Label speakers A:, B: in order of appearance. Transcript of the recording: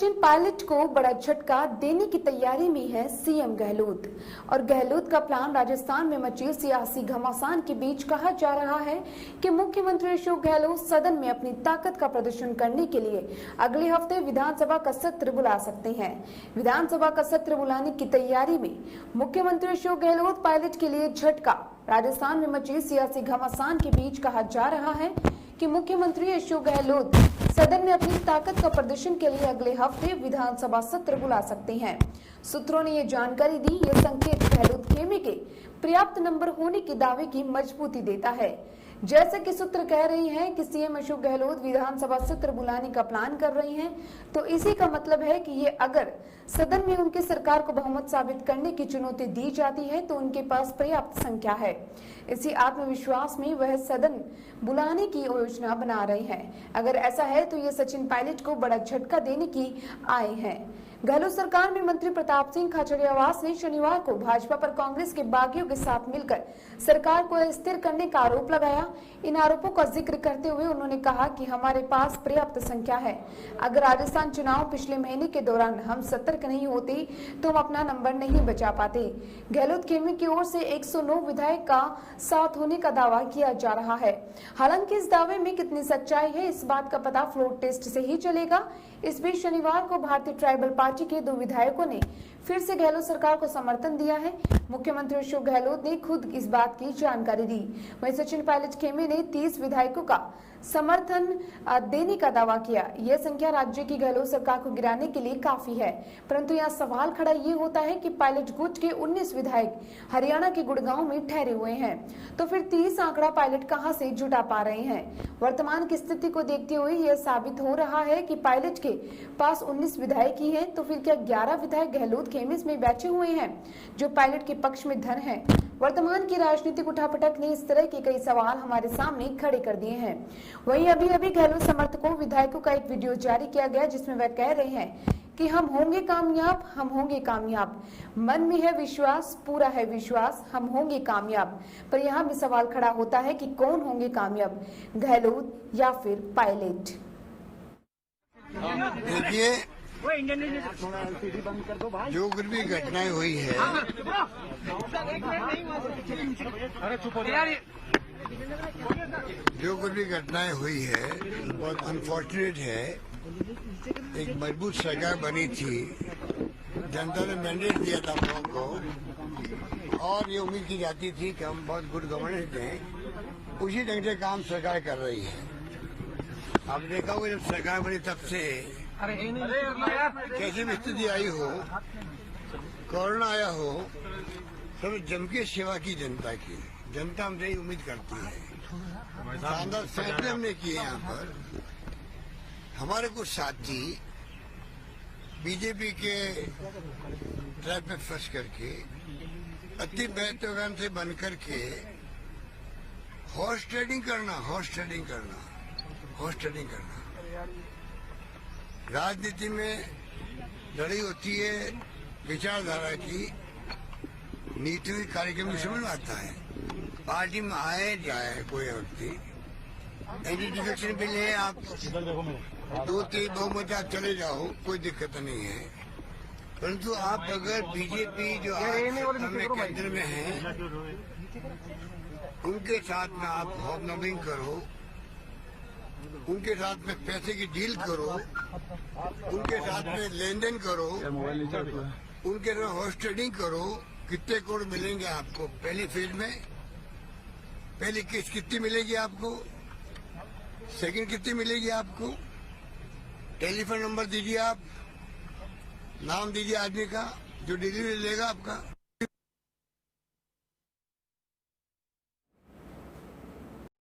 A: सचिन पायलट को बड़ा झटका देने की तैयारी में है सीएम गहलोत। और गहलोत का प्लान राजस्थान में मची सियासी घमासान के बीच कहा जा रहा है कि मुख्यमंत्री अशोक गहलोत सदन में अपनी ताकत का प्रदर्शन करने के लिए अगले हफ्ते विधानसभा का सत्र बुला सकते हैं। विधानसभा का सत्र बुलाने की तैयारी में मुख्यमंत्री अशोक गहलोत पायलट के लिए झटका। राजस्थान में मची सियासी घमासान के बीच कहा जा रहा है कि मुख्यमंत्री अशोक गहलोत सदन में अपनी ताकत का प्रदर्शन के लिए अगले हफ्ते विधानसभा सत्र बुला सकते हैं। सूत्रों ने ये जानकारी दी। ये संकेत गहलोत खेमे के पर्याप्त नंबर होने के दावे की मजबूती देता है। जैसे कि सूत्र कह रही हैं कि सीएम अशोक गहलोत विधानसभा सत्र बुलाने का प्लान कर रही हैं, तो इसी का मतलब है कि ये अगर सदन में उनकी सरकार को बहुमत साबित करने की चुनौती दी जाती है तो उनके पास पर्याप्त संख्या है। इसी आत्मविश्वास में वह सदन बुलाने की योजना बना रहे हैं। अगर ऐसा है तो ये सचिन पायलट को बड़ा झटका देने की आए हैं। गहलोत सरकार में मंत्री प्रताप सिंह खाचरियावास ने शनिवार को भाजपा पर कांग्रेस के बागियों के साथ मिलकर सरकार को अस्थिर करने का आरोप लगाया। इन आरोपों का जिक्र करते हुए उन्होंने कहा कि हमारे पास पर्याप्त संख्या है। अगर राजस्थान चुनाव पिछले महीने के दौरान हम सतर्क नहीं होते तो हम अपना नंबर नहीं बचा पाते। गहलोत खेमे की ओर से 109 विधायक का साथ होने का दावा किया जा रहा है। हालांकि इस दावे में कितनी सच्चाई है इस बात का पता फ्लोर टेस्ट से ही चलेगा। इस बीच शनिवार को भारतीय ट्राइबल पार्टी के 2 विधायकों ने फिर से गहलोत सरकार को समर्थन दिया है। मुख्यमंत्री अशोक गहलोत ने खुद इस बात की जानकारी दी। वहीं सचिन पायलट खेमे ने 30 विधायकों का समर्थन देने का दावा किया। यह संख्या राज्य की गहलोत सरकार को गिराने के लिए काफी है। परंतु यहाँ सवाल खड़ा ये होता है कि पायलट गुट के 19 विधायक हरियाणा के गुड़गांव में ठहरे हुए हैं, तो फिर 30 आंकड़ा पायलट कहां से जुटा पा रहे हैं। वर्तमान की स्थिति को देखते हुए यह साबित हो रहा है कि पायलट के पास 19 विधायक ही हैं, तो फिर क्या 11 विधायक गहलोत खेमे में बैठे हुए हैं जो पायलट के पक्ष में धन है। वर्तमान की राजनीतिक उठापटक ने इस तरह के कई सवाल हमारे सामने खड़े कर दिए हैं। वहीं अभी गहलोत समर्थकों विधायकों का एक वीडियो जारी किया गया जिसमें वह कह रहे हैं कि हम होंगे कामयाब, हम होंगे कामयाब, मन में है विश्वास, पूरा है विश्वास, हम होंगे कामयाब। पर यहाँ भी सवाल खड़ा होता है कि कौन होंगे कामयाब, गहलोत या फिर पायलट।
B: देखिए, जो कुछ भी घटनाएं हुई है बहुत अनफॉर्चुनेट है। एक मजबूत सरकार बनी थी, जनता ने मैंडेट दिया था हम लोगों को और ये उम्मीद की जाती थी कि हम बहुत गुड गवर्नेंस दें। उसी ढंग से काम सरकार कर रही है। आप देखा होगा जब सरकार बनी तब से कैसी भी स्थिति आई हो, कोरोना आया हो, सब जम के सेवा की जनता की। जनता हमसे ही उम्मीद करती है। शानदार फैसले हमने किए यहाँ पर। हमारे कुछ साथी बीजेपी के ट्रैप में फंस करके अति महत्वाकांक्षी से बन करके हॉर्स ट्रेडिंग करना। राजनीति में लड़ाई होती है विचारधारा की, नीति कार्यक्रम की समझ में आता है। पार्टी में आए जाए कोई व्यक्ति, एंटी डिफेक्शन बिल है, आप 2-3 बहुमत आप चले जाओ, कोई दिक्कत नहीं है। परंतु आप अगर बीजेपी जो केंद्र में है उनके साथ में आप हॉबनॉबिंग करो, उनके साथ में पैसे की डील करो, उनके साथ में लेन देन करो, उनके साथ हॉर्स ट्रेडिंग करो। कितने करोड़ मिलेंगे आपको पहली फेज में? पहली किस्त कितनी मिलेगी आपको? सेकंड कितनी मिलेगी आपको? टेलीफोन नंबर दीजिए, आप नाम दीजिए आदमी का जो डिलीवरी लेगा आपका।